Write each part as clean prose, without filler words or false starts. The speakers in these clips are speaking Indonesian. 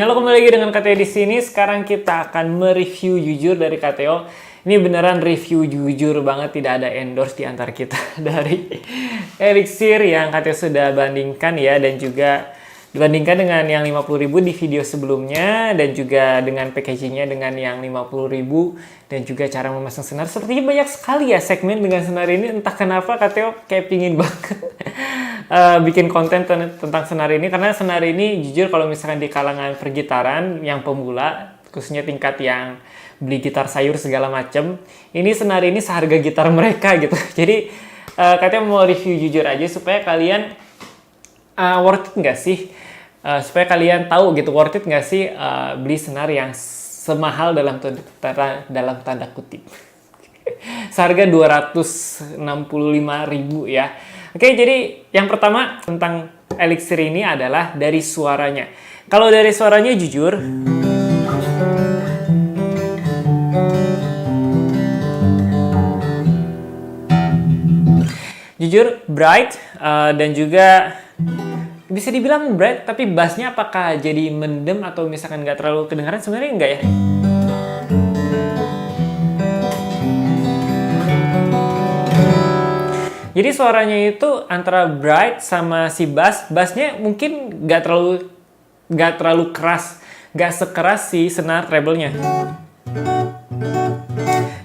Halo, kembali lagi dengan KTO di sini. Sekarang kita akan mereview jujur dari KTO. Ini beneran review jujur banget, tidak ada endorse di antara kita dari Elixir yang KTO sudah bandingkan ya, dan juga dibandingkan dengan yang 50.000 di video sebelumnya, dan juga dengan packagingnya dengan yang 50.000, dan juga cara memasang senar. Sepertinya banyak sekali ya segmen dengan senar ini, entah kenapa KTO kayak pingin banget bikin konten tentang senar ini, karena senar ini jujur kalau misalkan di kalangan pergitaran yang pemula, khususnya tingkat yang beli gitar sayur segala macem, ini senar ini seharga gitar mereka gitu. Jadi katanya mau review jujur aja supaya kalian worth it nggak sih, supaya kalian tahu gitu worth it nggak sih beli senar yang semahal dalam tanda kutip seharga 265.000 ya. Oke, jadi yang pertama tentang Elixir ini adalah dari suaranya. Kalau dari suaranya jujur, bright, dan juga bisa dibilang bright, tapi bassnya apakah jadi mendem atau misalkan nggak terlalu kedengaran? Sebenarnya enggak ya. Jadi suaranya itu antara bright sama si bassnya mungkin nggak terlalu keras, nggak sekeras si senar treble-nya.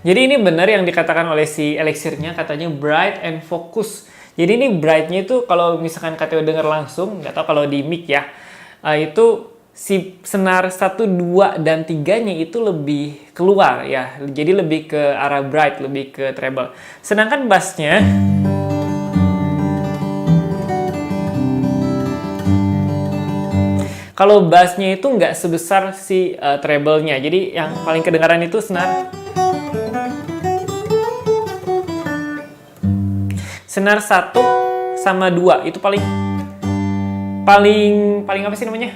Jadi ini benar yang dikatakan oleh si Elixir-nya, katanya bright and focus. Jadi ini bright-nya itu kalau misalkan KTO dengar langsung, nggak tahu kalau di mic ya, itu si senar 1, 2, dan 3-nya itu lebih keluar ya. Jadi lebih ke arah bright, lebih ke treble. Sedangkan bass-nya kalau bassnya itu nggak sebesar si treble-nya. Jadi yang paling kedengaran itu senar 1 sama 2 itu paling apa sih namanya?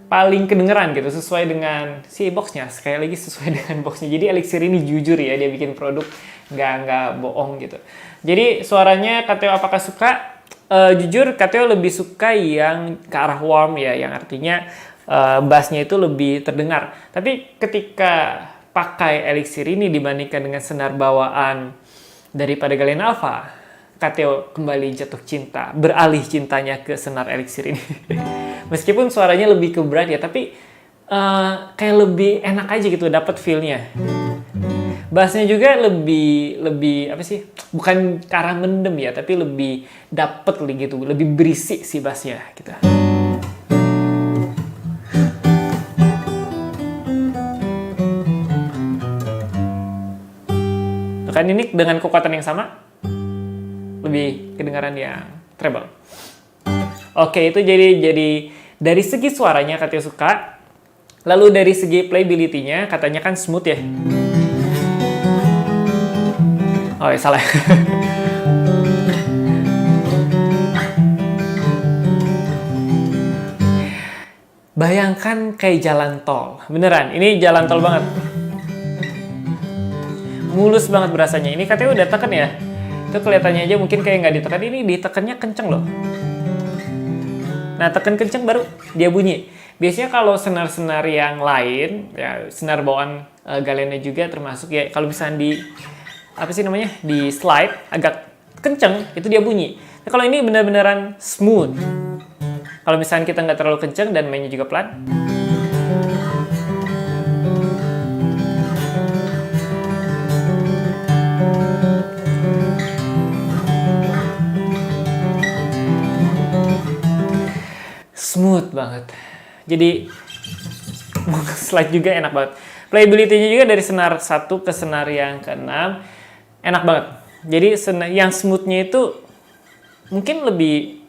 Paling kedengeran gitu, sesuai dengan si boxnya. Sekali lagi sesuai dengan boxnya. Jadi Elixir ini jujur ya, dia bikin produk nggak bohong gitu. Jadi suaranya KTO apakah suka? Jujur KTO lebih suka yang ke arah warm ya, yang artinya bassnya itu lebih terdengar. Tapi ketika pakai Elixir ini dibandingkan dengan senar bawaan daripada Galena Alpha, KTO kembali jatuh cinta, beralih cintanya ke senar Elixir ini. Meskipun suaranya lebih ke bright ya, tapi kayak lebih enak aja gitu, dapat feel-nya. Bassnya juga lebih apa sih? Bukan ke arah mendem ya, tapi lebih dapet gitu, lebih berisik si bassnya gitu. Kan ini dengan kekuatan yang sama, lebih kedengaran yang treble. Oke, itu jadi dari segi suaranya katanya suka. Lalu dari segi playability-nya katanya kan smooth ya. Oh ya, salah. Bayangkan kayak jalan tol. Beneran, ini jalan tol banget. Mulus banget berasanya. Ini katanya udah tekan ya. Itu kelihatannya aja mungkin kayak nggak ditekan. Ini ditekannya kenceng loh. Nah, tekan kenceng baru dia bunyi. Biasanya kalau senar-senar yang lain, ya senar bawaan Galena juga termasuk ya. Kalau misalnya di apa sih namanya, di slide agak kenceng, itu dia bunyi. Nah, kalau ini benar-benaran smooth. Kalau misalnya kita nggak terlalu kenceng dan mainnya juga pelan, smooth banget. Jadi mau slide juga enak banget. Playability-nya juga dari senar 1 ke senar yang ke-6 enak banget. Jadi yang smooth-nya itu mungkin lebih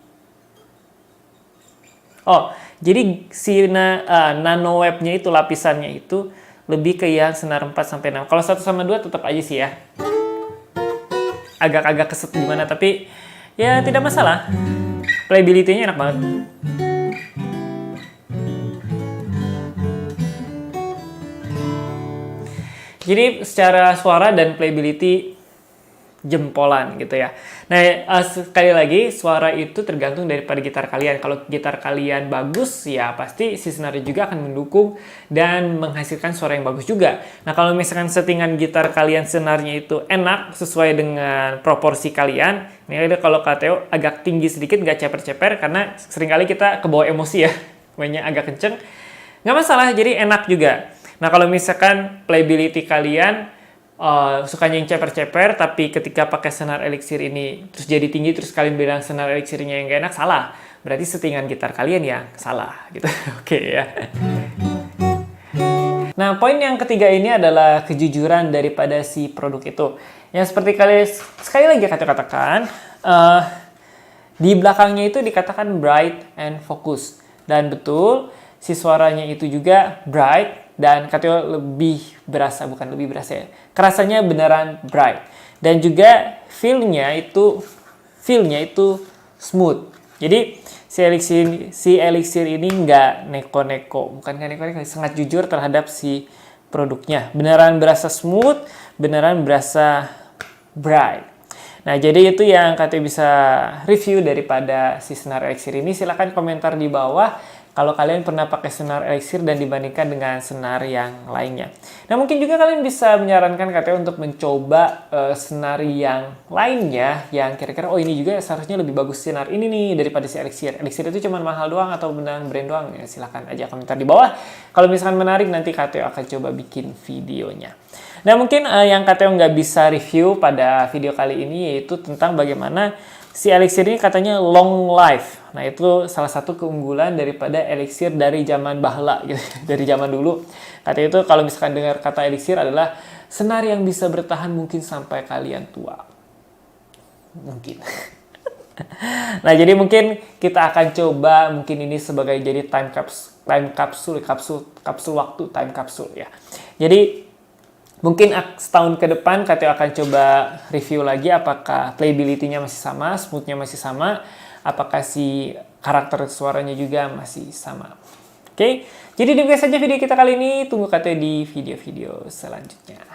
jadi si nano web-nya itu, lapisannya itu lebih ke yang senar 4 sampai 6. Kalau 1 sama 2 tetap aja sih ya. Agak-agak keset gimana, tapi ya tidak masalah. Playability-nya enak banget. Jadi secara suara dan playability jempolan gitu ya. Nah, sekali lagi suara itu tergantung daripada gitar kalian. Kalau gitar kalian bagus ya pasti si senarnya juga akan mendukung dan menghasilkan suara yang bagus juga. Nah, kalau misalkan settingan gitar kalian senarnya itu enak sesuai dengan proporsi kalian, ini ada kalau KTO agak tinggi sedikit, nggak ceper-ceper karena seringkali kita kebawa emosi ya, mainnya agak kenceng, nggak masalah, jadi enak juga. Nah, kalau misalkan playability kalian sukanya yang ceper-ceper, tapi ketika pakai senar Elixir ini terus jadi tinggi, terus kalian bilang senar Elixirnya yang gak enak, salah. Berarti settingan gitar kalian yang salah gitu. Oke ya. Nah, poin yang ketiga ini adalah kejujuran daripada si produk itu. Yang seperti kalian sekali lagi katakan, di belakangnya itu dikatakan bright and focus. Dan betul, si suaranya itu juga bright dan katanya lebih berasa, bukan lebih berasa ya. Kerasanya beneran bright. Dan juga feel-nya itu smooth. Jadi si Elixir ini nggak neko-neko, bukan nggak neko-neko, sangat jujur terhadap si produknya. Beneran berasa smooth, beneran berasa bright. Nah, jadi itu yang katanya bisa review daripada si senar Elixir ini. Silahkan komentar di bawah kalau kalian pernah pakai senar Elixir dan dibandingkan dengan senar yang lainnya. Nah, mungkin juga kalian bisa menyarankan katanya untuk mencoba senar yang lainnya yang kira-kira oh ini juga seharusnya lebih bagus senar ini nih daripada si Elixir. Elixir itu cuma mahal doang atau beneran brand doang? Ya, silahkan aja komentar di bawah. Kalau misalkan menarik, nanti Kateo akan coba bikin videonya. Nah, mungkin yang Kateo nggak bisa review pada video kali ini yaitu tentang bagaimana si Elixir ini katanya long life. Nah, itu salah satu keunggulan daripada Elixir dari zaman bahla gitu. Dari zaman dulu. Katanya itu kalau misalkan dengar kata Elixir adalah senar yang bisa bertahan mungkin sampai kalian tua. Mungkin. Nah, jadi mungkin kita akan coba mungkin ini sebagai jadi time capsule waktu, time capsule ya. Jadi mungkin setahun ke depan Kateo akan coba review lagi apakah playability-nya masih sama, smooth-nya masih sama, apakah si karakter suaranya juga masih sama. Oke, jadi demikian saja video kita kali ini. Tunggu Kateo di video-video selanjutnya.